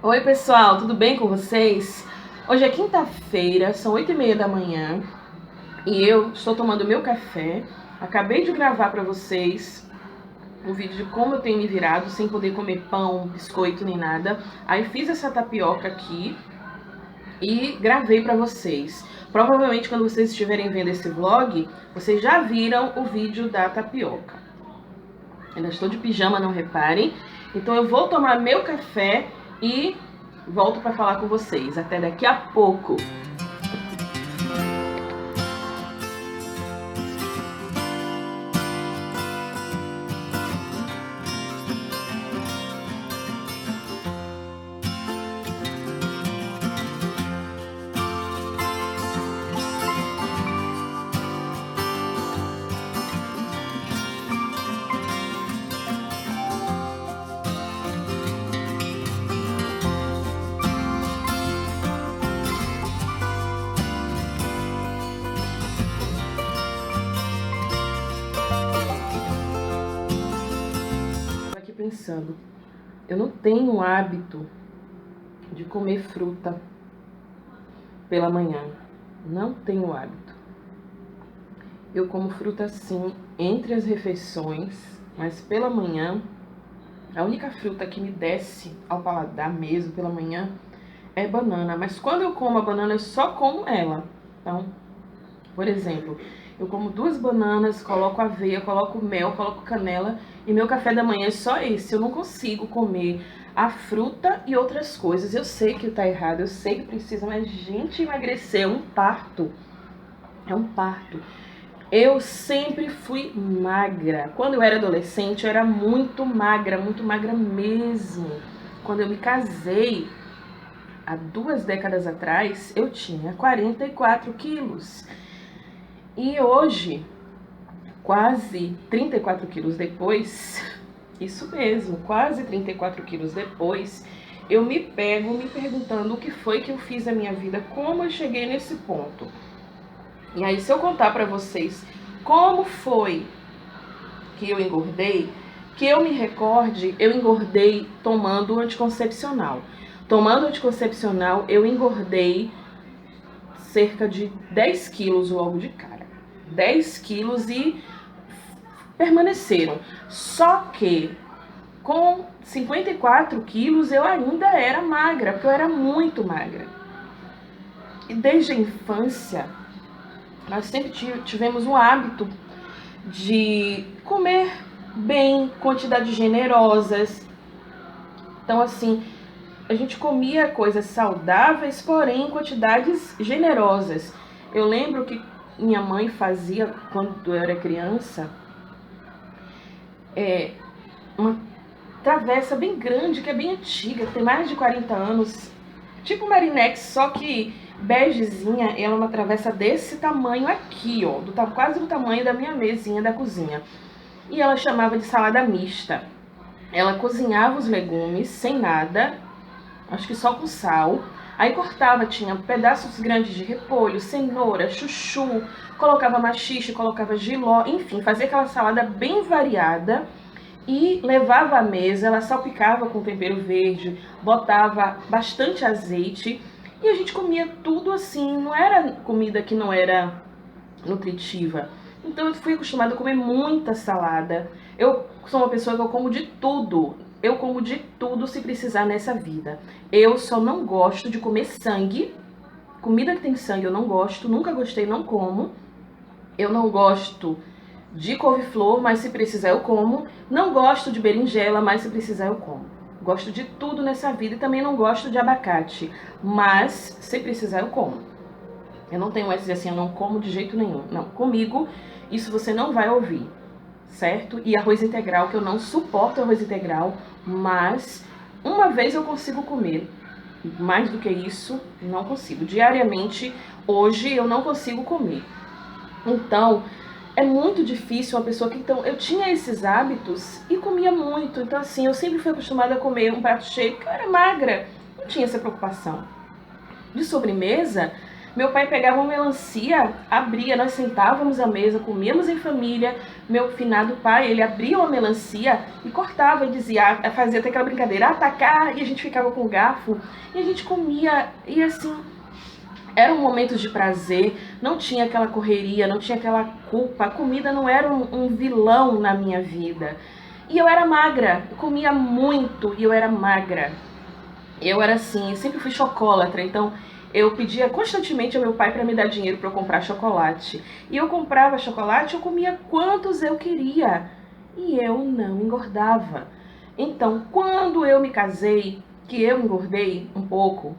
Oi pessoal, tudo bem com vocês? Hoje é quinta-feira, são 8h30 da manhã e eu estou tomando meu café. Acabei de gravar para vocês um vídeo de como eu tenho me virado sem poder comer pão, biscoito nem nada. Aí fiz essa tapioca aqui e gravei para vocês. Provavelmente quando vocês estiverem vendo esse vlog, vocês já viram o vídeo da tapioca. Ainda estou de pijama, não reparem. Então eu vou tomar meu café e volto para falar com vocês. Até daqui a pouco. Pensando, eu não tenho o hábito de comer fruta pela manhã, não tenho hábito. Eu como fruta sim entre as refeições, mas pela manhã, a única fruta que me desce ao paladar mesmo pela manhã é banana, mas quando eu como a banana eu só como ela. Então, por exemplo, eu como 2 bananas, coloco aveia, coloco mel, coloco canela e meu café da manhã é só esse. Eu não consigo comer a fruta e outras coisas. Eu sei que tá errado, eu sei que precisa, mas gente, emagrecer é um parto. É um parto. Eu sempre fui magra. Quando eu era adolescente, eu era muito magra mesmo. Quando eu me casei, há 2 décadas atrás, eu tinha 44 quilos. E hoje, quase 34 quilos depois, isso mesmo, quase 34 quilos depois, eu me pego me perguntando o que foi que eu fiz na minha vida, como eu cheguei nesse ponto. E aí, se eu contar pra vocês como foi que eu engordei, que eu me recorde, eu engordei tomando anticoncepcional. Tomando anticoncepcional, eu engordei cerca de 10 quilos logo de cara. 10 quilos e permaneceram. Só que com 54 quilos eu ainda era magra, porque eu era muito magra. E desde a infância, nós sempre tivemos um hábito de comer bem, quantidades generosas. Então, assim, a gente comia coisas saudáveis, porém em quantidades generosas. Eu lembro que minha mãe fazia, quando eu era criança, uma travessa bem grande, que é bem antiga, tem mais de 40 anos, tipo Marinex, só que begezinha. Ela é uma travessa desse tamanho aqui, ó, quase do tamanho da minha mesinha da cozinha. E ela chamava de salada mista. Ela cozinhava os legumes sem nada, acho que só com sal. Aí cortava, tinha pedaços grandes de repolho, cenoura, chuchu, colocava maxixe, colocava jiló, enfim, fazia aquela salada bem variada e levava à mesa. Ela salpicava com tempero verde, botava bastante azeite e a gente comia tudo assim. Não era comida que não era nutritiva. Então eu fui acostumada a comer muita salada. Eu sou uma pessoa que eu como de tudo. Eu como de tudo se precisar nessa vida. Eu só não gosto de comer sangue. Comida que tem sangue eu não gosto, nunca gostei, não como. Eu não gosto de couve-flor, mas se precisar eu como. Não gosto de berinjela, mas se precisar eu como. Gosto de tudo nessa vida e também não gosto de abacate, mas se precisar eu como. Eu não tenho essa dizer assim, eu não como de jeito nenhum. Não, comigo isso você não vai ouvir, certo? E arroz integral, que eu não suporto arroz integral, mas uma vez eu consigo comer. Mais do que isso, não consigo. Diariamente, hoje, eu não consigo comer. Então, é muito difícil uma pessoa que... Então, eu tinha esses hábitos e comia muito. Então, assim, eu sempre fui acostumada a comer um prato cheio, porque eu era magra. Não tinha essa preocupação. De sobremesa, Meu pai pegava uma melancia, abria, nós sentávamos à mesa, comíamos em família. Meu finado pai, ele abria uma melancia e cortava, e dizia, fazia até aquela brincadeira, atacar, e a gente ficava com o garfo, e a gente comia, e assim, eram momentos de prazer, não tinha aquela correria, não tinha aquela culpa, a comida não era um vilão na minha vida. E eu era magra, eu comia muito e eu era magra. Eu era assim, eu sempre fui chocolatra, então eu pedia constantemente ao meu pai para me dar dinheiro para eu comprar chocolate. E eu comprava chocolate, eu comia quantos eu queria. E eu não engordava. Então, quando eu me casei, que eu engordei um pouco,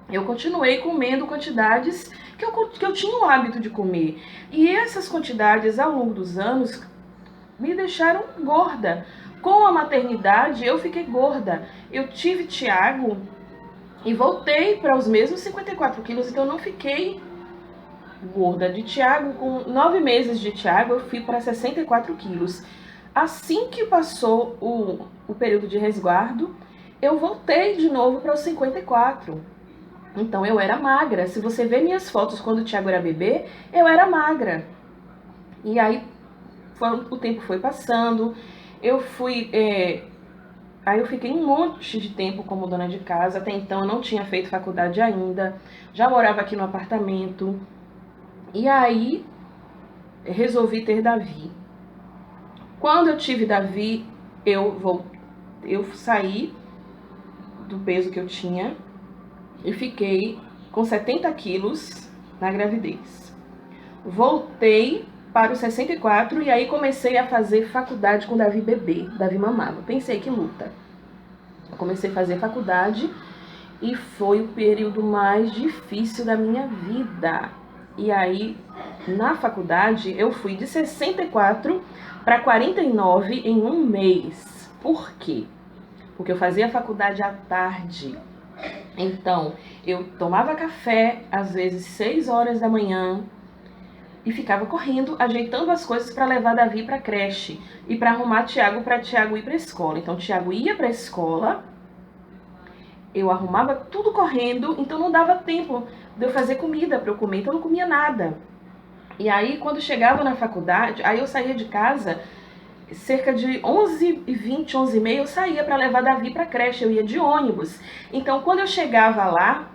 eu continuei comendo quantidades que eu tinha o hábito de comer. E essas quantidades, ao longo dos anos, me deixaram gorda. Com a maternidade, eu fiquei gorda. Eu tive Tiago e voltei para os mesmos 54 quilos, então eu não fiquei gorda. De Tiago, com 9 meses de Tiago, eu fui para 64 quilos. Assim que passou o período de resguardo, eu voltei de novo para os 54. Então eu era magra. Se você ver minhas fotos quando o Tiago era bebê, eu era magra. E aí o tempo foi passando, eu fui... Aí eu fiquei um monte de tempo como dona de casa. Até então eu não tinha feito faculdade ainda, já morava aqui no apartamento. E aí resolvi ter Davi. Quando eu tive Davi, eu saí do peso que eu tinha e fiquei com 70 quilos na gravidez. Voltei para os 64 e aí comecei a fazer faculdade com Davi bebê. Davi mamava. Pensei, que luta. Eu comecei a fazer faculdade e foi o período mais difícil da minha vida. E aí, na faculdade, eu fui de 64 para 49 em um mês. Por quê? Porque eu fazia faculdade à tarde. Então, eu tomava café, às vezes 6 horas da manhã, e ficava correndo, ajeitando as coisas para levar Davi para a creche e para arrumar Tiago para Tiago ir para a escola. Então, Tiago ia para a escola, eu arrumava tudo correndo, então não dava tempo de eu fazer comida para eu comer, então eu não comia nada. E aí, quando chegava na faculdade, aí eu saía de casa, cerca de 11h20, 11h30, eu saía para levar Davi para a creche, eu ia de ônibus. Então, quando eu chegava lá,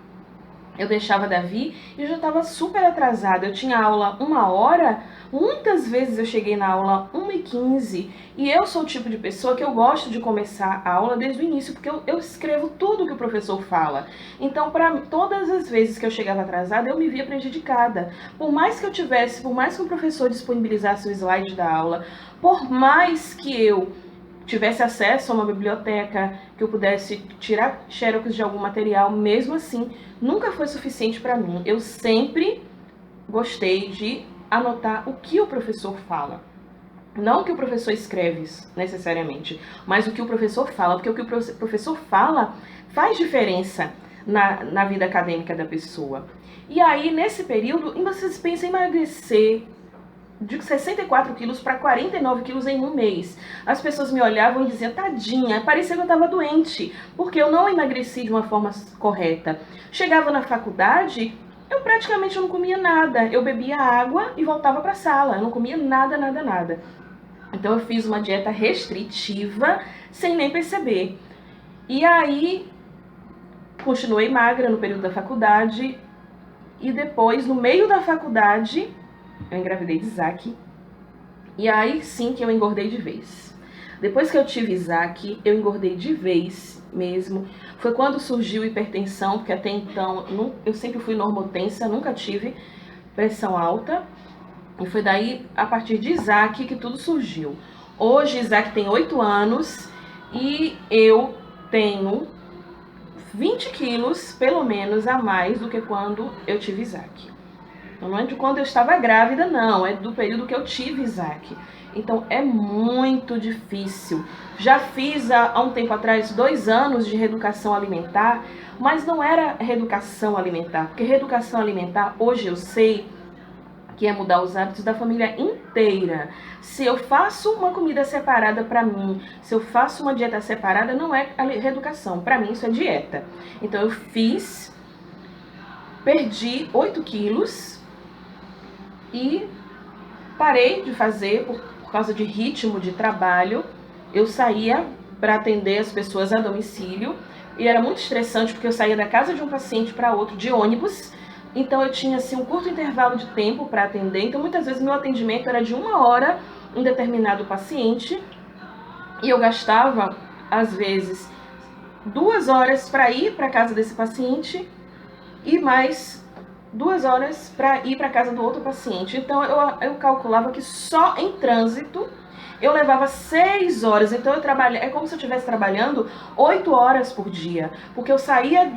eu deixava Davi e eu já estava super atrasada. Eu tinha aula 1h, muitas vezes eu cheguei na aula 1h15. E eu sou o tipo de pessoa que eu gosto de começar a aula desde o início, porque eu escrevo tudo que o professor fala. Então, para todas as vezes que eu chegava atrasada, eu me via prejudicada. Por mais que eu tivesse, por mais que o professor disponibilizasse o slide da aula, por mais que eu tivesse acesso a uma biblioteca, que eu pudesse tirar xerox de algum material, mesmo assim, nunca foi suficiente para mim. Eu sempre gostei de anotar o que o professor fala. Não o que o professor escreve, necessariamente, mas o que o professor fala, porque o que o professor fala faz diferença na vida acadêmica da pessoa. E aí, nesse período, vocês pensam em emagrecer de 64 quilos para 49 quilos em um mês. As pessoas me olhavam e diziam, tadinha, parecia que eu estava doente, porque eu não emagreci de uma forma correta. Chegava na faculdade, eu praticamente não comia nada. Eu bebia água e voltava para a sala. Eu não comia nada, nada, nada. Então eu fiz uma dieta restritiva sem nem perceber. E aí, continuei magra no período da faculdade. E depois, no meio da faculdade, eu engravidei de Isaac. E aí sim que eu engordei de vez. Depois que eu tive Isaac, eu engordei de vez mesmo. Foi quando surgiu hipertensão, porque até então eu sempre fui normotensa, nunca tive pressão alta. E foi daí, a partir de Isaac, que tudo surgiu. Hoje Isaac tem 8 anos e eu tenho 20 quilos, pelo menos, a mais do que quando eu tive Isaac. Então, não é de quando eu estava grávida, não. É do período que eu tive Isaac. Então, é muito difícil. Já fiz, há um tempo atrás, 2 anos de reeducação alimentar, mas não era reeducação alimentar. Porque reeducação alimentar, hoje eu sei que é mudar os hábitos da família inteira. Se eu faço uma comida separada para mim, se eu faço uma dieta separada, não é reeducação. Para mim, isso é dieta. Então, eu fiz perdi 8 quilos e parei de fazer por causa de ritmo de trabalho. Eu saía para atender as pessoas a domicílio e era muito estressante porque eu saía da casa de um paciente para outro de ônibus. Então eu tinha assim um curto intervalo de tempo para atender. Então muitas vezes meu atendimento era de 1 hora em determinado paciente e eu gastava às vezes 2 horas para ir para a casa desse paciente e mais 2 horas para ir para a casa do outro paciente. Então eu calculava que só em trânsito eu levava 6 horas. Então é como se eu estivesse trabalhando 8 horas por dia, porque eu saía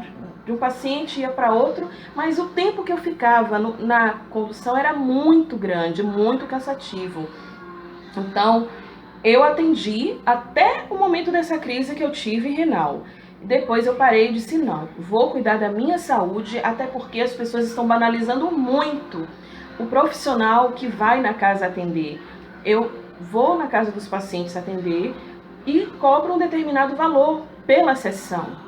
de um paciente ia para outro, mas o tempo que eu ficava na condução era muito grande, muito cansativo. Então eu atendi até o momento dessa crise que eu tive renal. Depois eu parei e disse, não, vou cuidar da minha saúde, até porque as pessoas estão banalizando muito o profissional que vai na casa atender. Eu vou na casa dos pacientes atender e cobro um determinado valor pela sessão.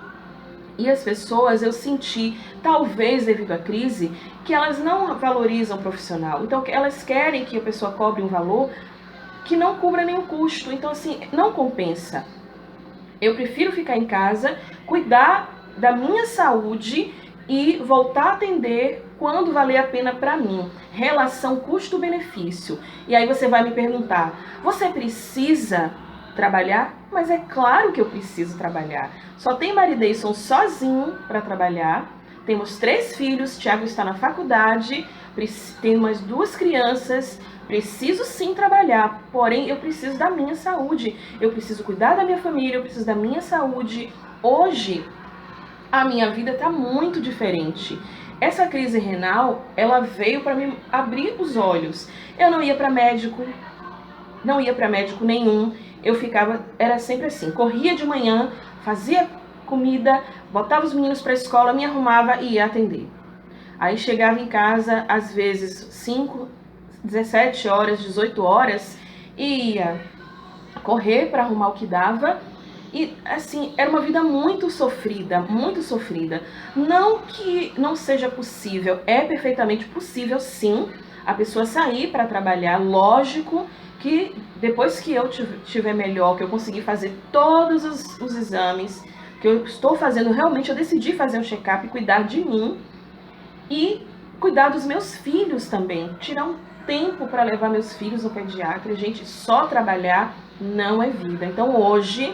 E as pessoas, eu senti, talvez devido à crise, que elas não valorizam o profissional. Então elas querem que a pessoa cobre um valor que não cubra nenhum custo. Então assim, não compensa. Eu prefiro ficar em casa, cuidar da minha saúde e voltar a atender quando valer a pena para mim. Relação custo-benefício. E aí você vai me perguntar, você precisa trabalhar? Mas é claro que eu preciso trabalhar. Só tem Marideison sozinho para trabalhar. Temos 3 filhos, Thiago está na faculdade, tem mais 2 crianças. Preciso sim trabalhar, porém eu preciso da minha saúde, eu preciso cuidar da minha família, eu preciso da minha saúde. Hoje, a minha vida está muito diferente. Essa crise renal, ela veio para me abrir os olhos. Eu não ia para médico, não ia para médico nenhum, eu ficava, era sempre assim, corria de manhã, fazia comida, botava os meninos para a escola, me arrumava e ia atender. Aí chegava em casa, às vezes 17 horas, 18 horas, e ia correr para arrumar o que dava. E assim, era uma vida muito sofrida, muito sofrida. Não que não seja possível, é perfeitamente possível sim, a pessoa sair para trabalhar. Lógico que depois que eu estiver melhor, que eu conseguir fazer todos os exames, que eu estou fazendo, realmente eu decidi fazer um check-up e cuidar de mim e cuidar dos meus filhos também, tirar um tempo para levar meus filhos ao pediatra. Gente, só trabalhar não é vida. Então hoje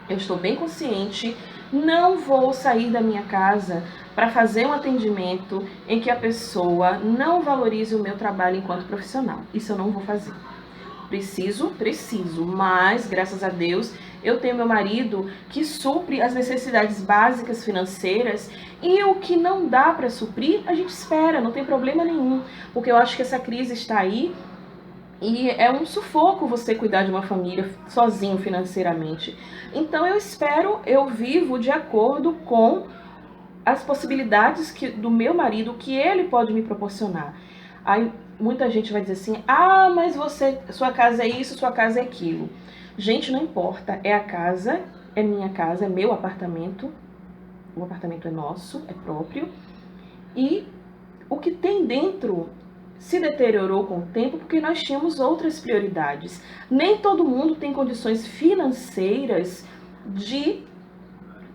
eu estou bem consciente, não vou sair da minha casa para fazer um atendimento em que a pessoa não valorize o meu trabalho enquanto profissional. Isso eu não vou fazer. Preciso, mas graças a Deus eu tenho meu marido que supre as necessidades básicas financeiras, e o que não dá para suprir, a gente espera, não tem problema nenhum, porque eu acho que essa crise está aí e é um sufoco você cuidar de uma família sozinho financeiramente. Então eu espero, eu vivo de acordo com as possibilidades do meu marido, que ele pode me proporcionar. Aí muita gente vai dizer assim, mas sua casa é isso, sua casa é aquilo. Gente, não importa, é a casa, é minha casa, é meu apartamento, o apartamento é nosso, é próprio, e o que tem dentro se deteriorou com o tempo porque nós tínhamos outras prioridades. Nem todo mundo tem condições financeiras de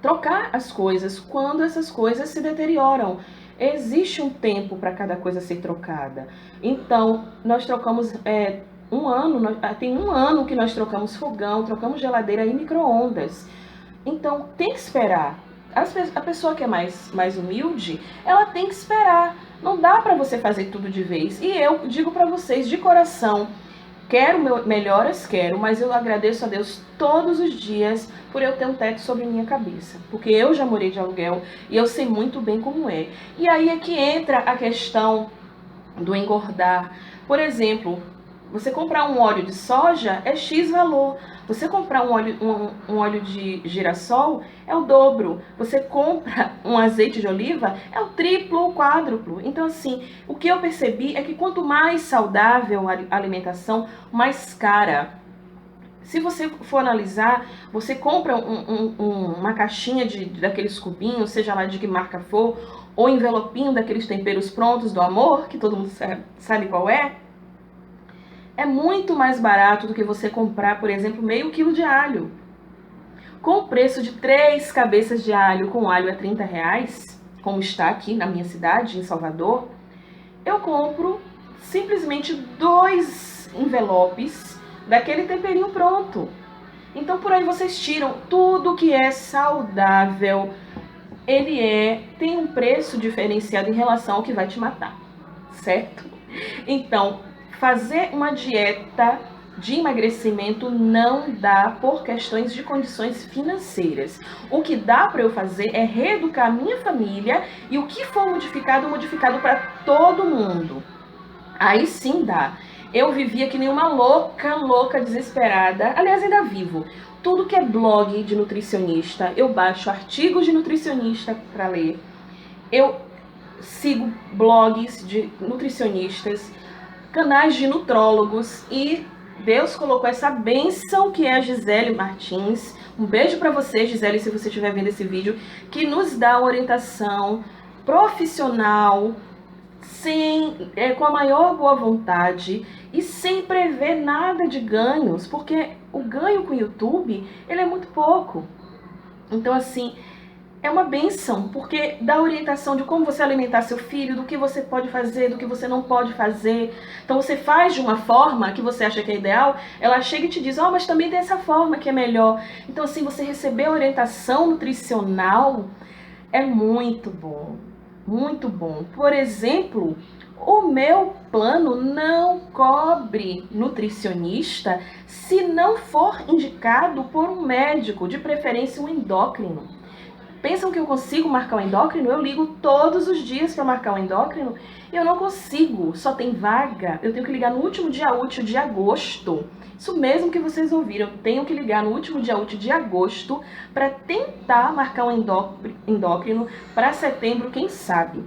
trocar as coisas quando essas coisas se deterioram. Existe um tempo para cada coisa ser trocada. Então, nós trocamos tem 1 ano que nós trocamos fogão, trocamos geladeira e micro-ondas. Então, tem que esperar. A pessoa que é mais humilde, ela tem que esperar. Não dá para você fazer tudo de vez. E eu digo para vocês de coração, quero melhoras, quero, mas eu agradeço a Deus todos os dias por eu ter um teto sobre minha cabeça. Porque eu já morei de aluguel e eu sei muito bem como é. E aí é que entra a questão do engordar. Por exemplo, você comprar um óleo de soja é X valor. Você comprar um óleo de girassol é o dobro. Você compra um azeite de oliva é o triplo ou quádruplo. Então, assim, o que eu percebi é que quanto mais saudável a alimentação, mais cara Se você for analisar, você compra uma caixinha daqueles cubinhos, seja lá de que marca for, ou envelopinho daqueles temperos prontos do amor, que todo mundo sabe qual é muito mais barato do que você comprar, por exemplo, meio quilo de alho. Com o preço de 3 cabeças de alho com alho a R$30, como está aqui na minha cidade, em Salvador, eu compro simplesmente 2 envelopes daquele temperinho pronto. Então por aí vocês tiram tudo que é saudável, tem um preço diferenciado em relação ao que vai te matar, certo? Então, fazer uma dieta de emagrecimento não dá por questões de condições financeiras. O que dá para eu fazer é reeducar a minha família e o que for modificado para todo mundo. Aí sim dá. Eu vivia que nem uma louca, desesperada. Aliás, ainda vivo. Tudo que é blog de nutricionista, eu baixo artigos de nutricionista para ler. Eu sigo blogs de nutricionistas, canais de nutrólogos e Deus colocou essa bênção que é a Gisele Martins. Um beijo para você, Gisele, se você estiver vendo esse vídeo, que nos dá orientação profissional, com a maior boa vontade e sem prever nada de ganhos, porque o ganho com o YouTube, ele é muito pouco. Então, assim, é uma bênção, porque dá orientação de como você alimentar seu filho, do que você pode fazer, do que você não pode fazer. Então você faz de uma forma que você acha que é ideal, ela chega e te diz, mas também tem essa forma que é melhor. Então assim, você receber orientação nutricional é muito bom, muito bom. Por exemplo, o meu plano não cobre nutricionista se não for indicado por um médico, de preferência um endócrino. Pensam que eu consigo marcar o endócrino? Eu ligo todos os dias para marcar o endócrino e eu não consigo, só tem vaga. Eu tenho que ligar no último dia útil de agosto. Isso mesmo que vocês ouviram, eu tenho que ligar no último dia útil de agosto para tentar marcar um endócrino para setembro, quem sabe.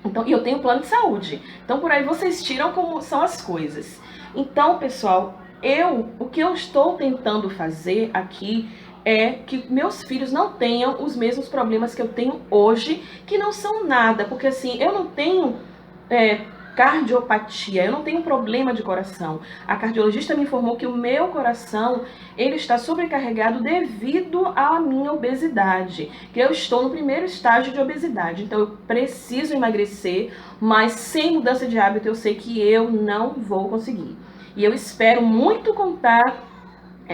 Então, e eu tenho plano de saúde. Então por aí vocês tiram como são as coisas. Então, pessoal, o que eu estou tentando fazer aqui é que meus filhos não tenham os mesmos problemas que eu tenho hoje, que não são nada, porque assim, eu não tenho cardiopatia, eu não tenho problema de coração. A cardiologista me informou que o meu coração, ele está sobrecarregado devido à minha obesidade, que eu estou no primeiro estágio de obesidade, então eu preciso emagrecer, mas sem mudança de hábito eu sei que eu não vou conseguir. E eu espero muito contar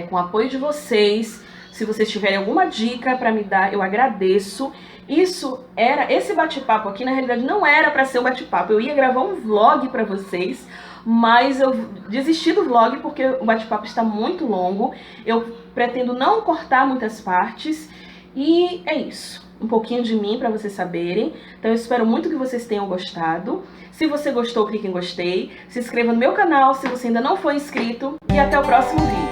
com o apoio de vocês. Se vocês tiverem alguma dica para me dar, eu agradeço. Esse bate-papo aqui, na realidade, não era para ser um bate-papo. Eu ia gravar um vlog para vocês, mas eu desisti do vlog porque o bate-papo está muito longo. Eu pretendo não cortar muitas partes. E é isso. Um pouquinho de mim para vocês saberem. Então eu espero muito que vocês tenham gostado. Se você gostou, clique em gostei. Se inscreva no meu canal se você ainda não for inscrito. E até o próximo vídeo.